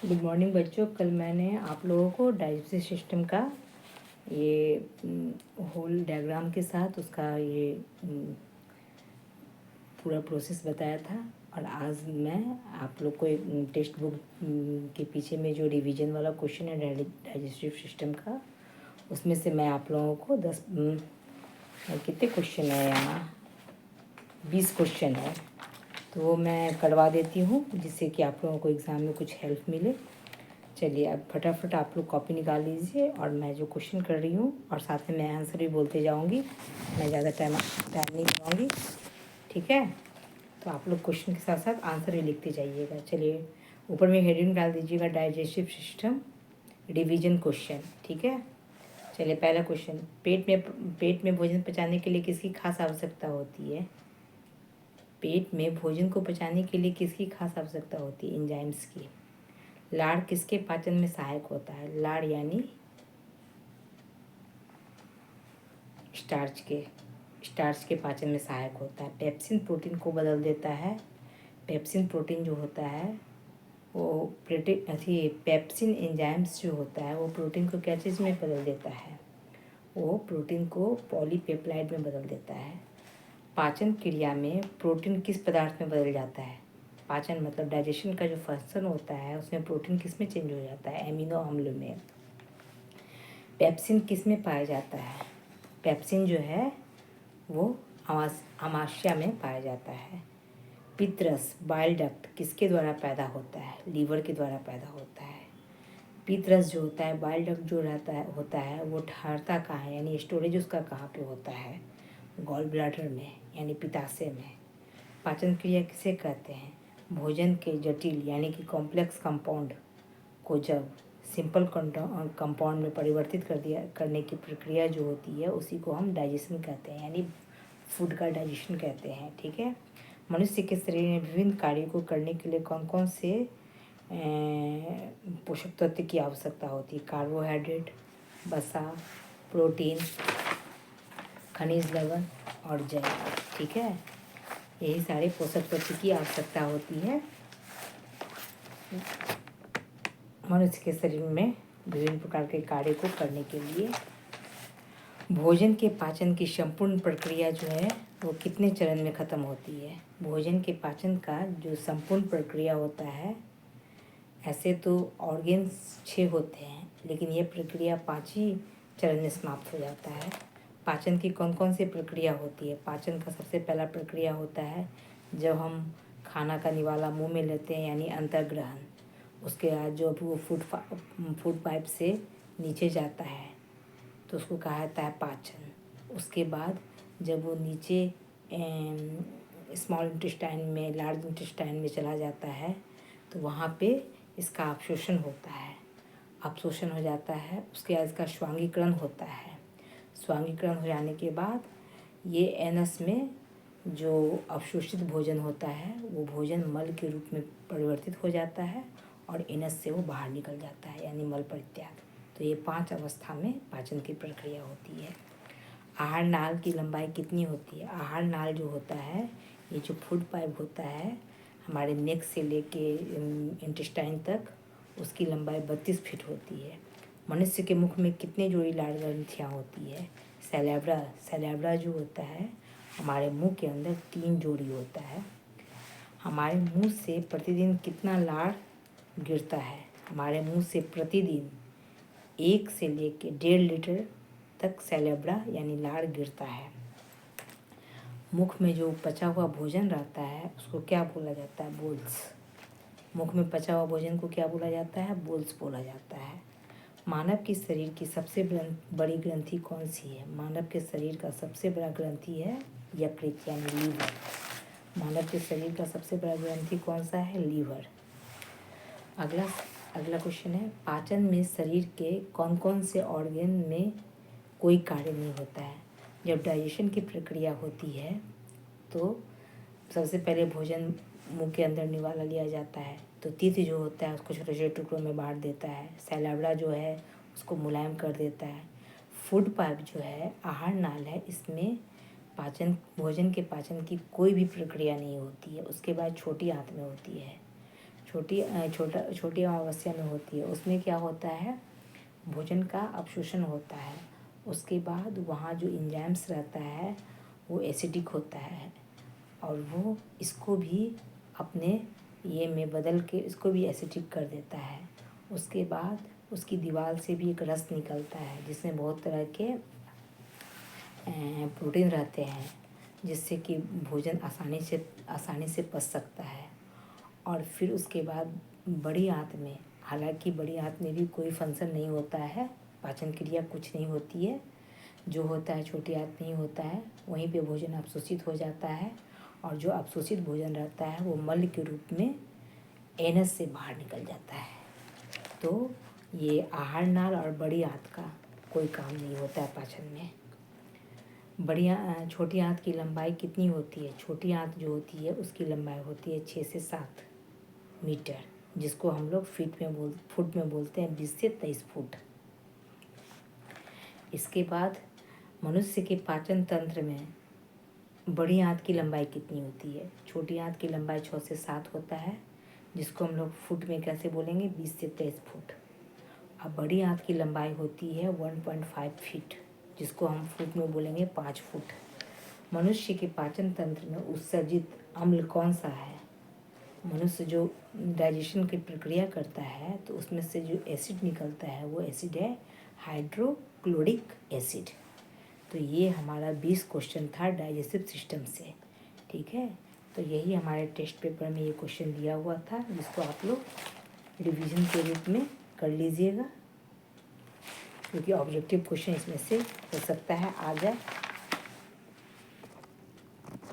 Good morning बच्चों। कल मैंने आप लोगों को डाइजेस्टिव सिस्टम का ये होल डायग्राम के साथ उसका ये पूरा प्रोसेस बताया था। और आज मैं आप लोग को एक टेक्स्ट बुक के पीछे में जो रिवीजन वाला क्वेश्चन है डाइजेस्टिव सिस्टम का, उसमें से मैं आप लोगों को कितने क्वेश्चन है यहाँ, 20 क्वेश्चन है, तो वो मैं करवा देती हूँ जिससे कि आप लोगों को एग्ज़ाम में कुछ हेल्प मिले। चलिए अब फटाफट आप लोग कॉपी निकाल लीजिए और मैं जो क्वेश्चन कर रही हूँ और साथ में मैं आंसर भी बोलते जाऊँगी। मैं ज़्यादा टाइम नहीं लगाऊँगी, ठीक है। तो आप लोग क्वेश्चन के साथ साथ आंसर भी लिखते जाइएगा। चलिए ऊपर में हेडिंग डाल दीजिएगा डाइजेस्टिव सिस्टम रिवीजन क्वेश्चन, ठीक है। चलिए पहला क्वेश्चन, पेट में भोजन पचाने के लिए किसकी खास आवश्यकता होती है? पेट में भोजन को पचाने के लिए किसकी खास आवश्यकता होती है? एंजाइम्स की। लाड़ किसके पाचन में सहायक होता है? लाड़ यानी स्टार्च के पाचन में सहायक होता है। पेप्सिन प्रोटीन को बदल देता है। पेप्सिन प्रोटीन जो होता है वो पेप्सिन एंजाइम्स जो होता है वो प्रोटीन को क्या चीज़ में बदल देता है? वो प्रोटीन को पॉलीपेप्टाइड में बदल देता है। पाचन क्रिया में प्रोटीन किस पदार्थ में बदल जाता है? पाचन मतलब डाइजेशन का जो फंक्शन होता है उसमें प्रोटीन किस में चेंज हो जाता है? एमिनो अम्ल में। पेप्सिन किस में पाया जाता है? पेप्सिन जो है वो आमाशय में पाया जाता है। पित्तरस बाइल डक्ट किसके द्वारा पैदा होता है? लीवर के द्वारा पैदा होता है। पित्तरस जो होता है, बाइल डक्ट जो होता है वो ठहरता कहाँ है, यानी स्टोरेज उसका कहाँ पे होता है? गॉल ब्लैडर में यानी पित्ताशय में। पाचन क्रिया किसे कहते हैं? भोजन के जटिल यानी कि कॉम्प्लेक्स कंपाउंड को जब सिंपल कंपाउंड में परिवर्तित करने की प्रक्रिया जो होती है उसी को हम डाइजेशन कहते हैं, यानी फूड का डाइजेशन कहते हैं, ठीक है। मनुष्य के शरीर में विभिन्न कार्यों को करने के लिए कौन कौन से पोषक तत्व की आवश्यकता होती है? कार्बोहाइड्रेट, वसा, प्रोटीन, खनिज लवण और जल, ठीक है। यही सारे पोषक तत्व की आवश्यकता होती है मनुष्य के शरीर में विभिन्न प्रकार के कार्य को करने के लिए। भोजन के पाचन की संपूर्ण प्रक्रिया जो है वो कितने चरण में ख़त्म होती है? भोजन के पाचन का जो संपूर्ण प्रक्रिया होता है, ऐसे तो ऑर्गेन्स 6 होते हैं लेकिन ये प्रक्रिया 5 ही चरण में समाप्त हो जाता है। पाचन की कौन कौन सी प्रक्रिया होती है? पाचन का सबसे पहला प्रक्रिया होता है जब हम खाना का निवाला मुंह में लेते हैं, यानी अंतर्ग्रहण। उसके बाद जो वो फूड पाइप से नीचे जाता है तो उसको कहा जाता है पाचन। उसके बाद जब वो नीचे स्मॉल इंटेस्टाइन में, लार्ज इंटेस्टाइन में चला जाता है तो वहाँ पे इसका अवशोषण होता है। अवशोषण हो जाता है, उसके बाद इसका स्वांगीकरण होता है। स्वांगीकरण हो जाने के बाद ये एनस में जो अवशोषित भोजन होता है वो भोजन मल के रूप में परिवर्तित हो जाता है और एनस से वो बाहर निकल जाता है, यानी मल परित्याग। तो ये 5 अवस्था में पाचन की प्रक्रिया होती है। आहार नाल की लंबाई कितनी होती है? आहार नाल जो होता है, ये जो फूड पाइप होता है हमारे नेक से लेके इंटेस्टाइन तक, उसकी लंबाई 32 फीट होती है। मनुष्य के मुख में कितने जोड़ी लार ग्रंथियाँ होती है? सैलेब्रा जो होता है हमारे मुंह के अंदर 3 जोड़ी होता है। हमारे मुंह से प्रतिदिन कितना लार गिरता है? हमारे मुंह से प्रतिदिन 1 से लेके 1.5 लीटर तक सैलेब्रा यानी लार गिरता है। मुख में जो पचा हुआ भोजन रहता है उसको क्या बोला जाता है? बोल्स। मुख में पचा हुआ भोजन को क्या बोला जाता है? बोल्स बोला जाता है। मानव के शरीर की सबसे बड़ी ग्रंथि कौन सी है? मानव के शरीर का सबसे बड़ा ग्रंथि है यकृत यानी लीवर। मानव के शरीर का सबसे बड़ा ग्रंथि कौन सा है? लीवर। अगला क्वेश्चन है, पाचन में शरीर के कौन कौन से ऑर्गन में कोई कार्य नहीं होता है? जब डाइजेशन की प्रक्रिया होती है तो सबसे पहले भोजन मुंह के अंदर निवाला लिया जाता है तो तीत जो होता है उसको छोटे छोटे टुकड़ों में बांट देता है। सैलाब्रा जो है उसको मुलायम कर देता है। फूड पाइप जो है, आहार नाल है, इसमें भोजन के पाचन की कोई भी प्रक्रिया नहीं होती है। उसके बाद छोटी आंत में होती है। छोटी अमावस्या में होती है। उसमें क्या होता है, भोजन का अपशोषण होता है। उसके बाद वहाँ जो एंजाइम्स रहता है वो एसिडिक होता है और वो इसको भी अपने ये में बदल के इसको भी एसिडिक कर देता है। उसके बाद उसकी दीवार से भी एक रस निकलता है जिसमें बहुत तरह के प्रोटीन रहते हैं, जिससे कि भोजन आसानी से पच सकता है। और फिर उसके बाद बड़ी आंत में, हालांकि बड़ी आंत में भी कोई फंक्शन नहीं होता है, पाचन क्रिया कुछ नहीं होती है, जो होता है छोटी आंत में ही होता है। वहीं पे भोजन अवशोषित हो जाता है और जो अवशोषित भोजन रहता है वो मल के रूप में एनस से बाहर निकल जाता है। तो ये आहार नाल और बड़ी आंत का कोई काम नहीं होता है पाचन में। छोटी आंत की लंबाई कितनी होती है? छोटी आंत जो होती है उसकी लंबाई होती है 6 से 7 मीटर, जिसको हम लोग फुट में बोलते हैं, 20 से 23 फुट। इसके बाद मनुष्य के पाचन तंत्र में बड़ी आंत की लंबाई कितनी होती है? छोटी आंत की लंबाई 6 से 7 होता है, जिसको हम लोग फुट में कैसे बोलेंगे, 20 से 23 फुट। अब बड़ी आंत की लंबाई होती है 1.5 फीट, जिसको हम फुट में बोलेंगे 5 फुट। मनुष्य के पाचन तंत्र में उत्सर्जित अम्ल कौन सा है? मनुष्य जो डाइजेशन की प्रक्रिया करता है तो उसमें से जो एसिड निकलता है वो एसिड है हाइड्रोक्लोरिक एसिड। तो ये हमारा 20 क्वेश्चन था डाइजेस्टिव सिस्टम से, ठीक है। तो यही हमारे टेस्ट पेपर में ये क्वेश्चन दिया हुआ था, जिसको आप लोग रिवीजन के रूप में कर लीजिएगा, क्योंकि ऑब्जेक्टिव क्वेश्चन इसमें से हो सकता है आ जाए।